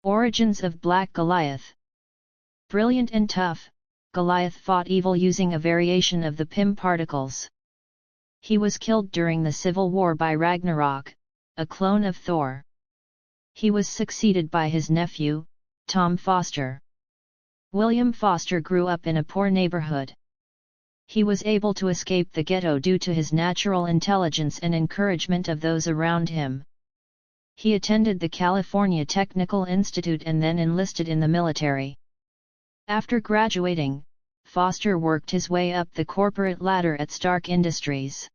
Origins of Black Goliath. Brilliant and tough, Goliath fought evil using a variation of the Pym particles. He was killed during the Civil War by Ragnarok, a clone of Thor. He was succeeded by his nephew, Tom Foster. William Foster grew up in a poor neighborhood. He was able to escape the ghetto due to his natural intelligence and encouragement of those around him. He attended the California Technical Institute and then enlisted in the military. After graduating, Foster worked his way up the corporate ladder at Stark Industries.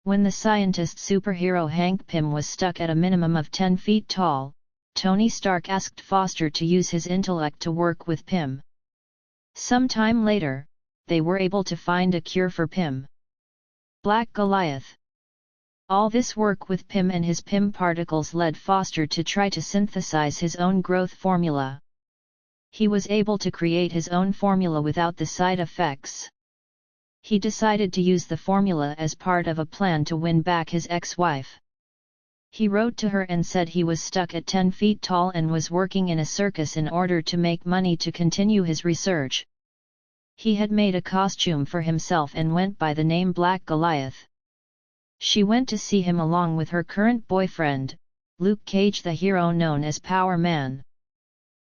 When the scientist superhero Hank Pym was stuck at a minimum of 10 feet tall, Tony Stark asked Foster to use his intellect to work with Pym. Some time later, they were able to find a cure for Pym. Black Goliath. All this work with Pym and his Pym particles led Foster to try to synthesize his own growth formula. He was able to create his own formula without the side effects. He decided to use the formula as part of a plan to win back his ex-wife. He wrote to her and said he was stuck at 10 feet tall and was working in a circus in order to make money to continue his research. He had made a costume for himself and went by the name Black Goliath. She went to see him along with her current boyfriend, Luke Cage, the hero known as Power Man.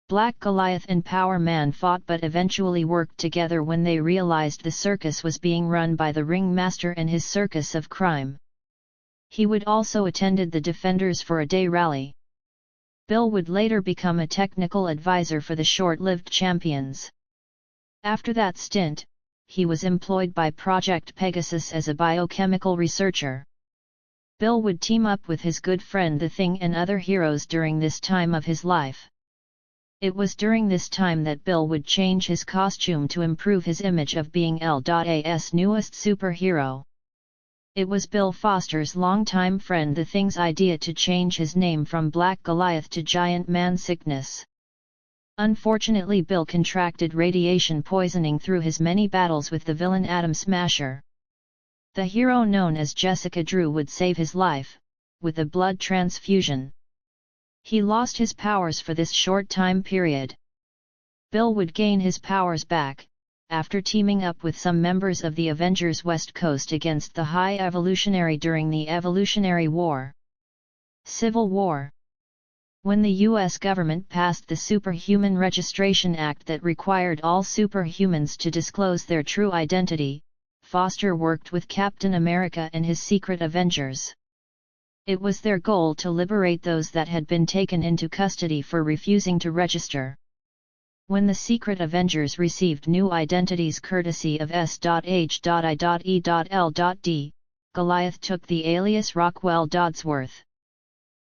Black Goliath and Power Man fought but eventually worked together when they realized the circus was being run by the ringmaster and his circus of crime. He would also attended the Defenders for a Day rally. Bill would later become a technical advisor for the short-lived Champions. After that stint, he was employed by Project Pegasus as a biochemical researcher. Bill would team up with his good friend The Thing and other heroes during this time of his life. It was during this time that Bill would change his costume to improve his image of being L.A.'s newest superhero. It was Bill Foster's longtime friend The Thing's idea to change his name from Black Goliath to Giant Man Sickness. Unfortunately, Bill contracted radiation poisoning through his many battles with the villain Atom Smasher. The hero known as Jessica Drew would save his life, with a blood transfusion. He lost his powers for this short time period. Bill would gain his powers back, after teaming up with some members of the Avengers West Coast against the High Evolutionary during the Evolutionary War. Civil War. When the U.S. government passed the Superhuman Registration Act that required all superhumans to disclose their true identity, Foster worked with Captain America and his Secret Avengers. It was their goal to liberate those that had been taken into custody for refusing to register. When the Secret Avengers received new identities courtesy of S.H.I.E.L.D., Goliath took the alias Rockwell Dodsworth.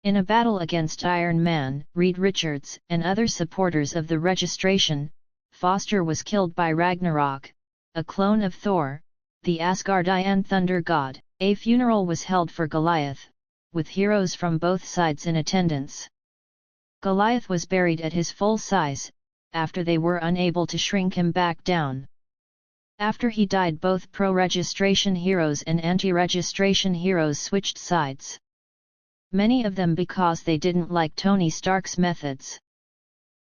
In a battle against Iron Man, Reed Richards, and other supporters of the registration, Foster was killed by Ragnarok, a clone of Thor, the Asgardian thunder god. A funeral was held for Goliath, with heroes from both sides in attendance. Goliath was buried at his full size, after they were unable to shrink him back down. After he died, both pro-registration heroes and anti-registration heroes switched sides. Many of them because they didn't like Tony Stark's methods.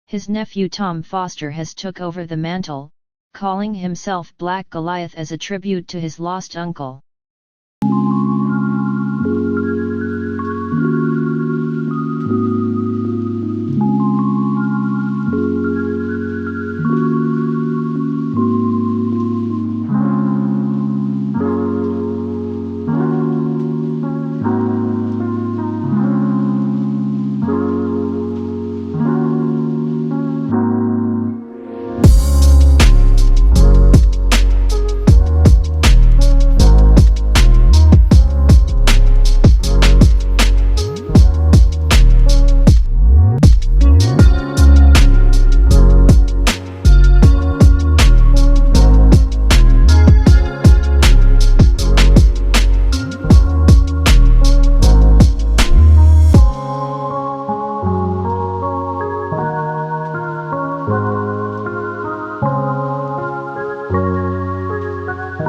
His nephew Tom Foster has took over the mantle, calling himself Black Goliath as a tribute to his lost uncle.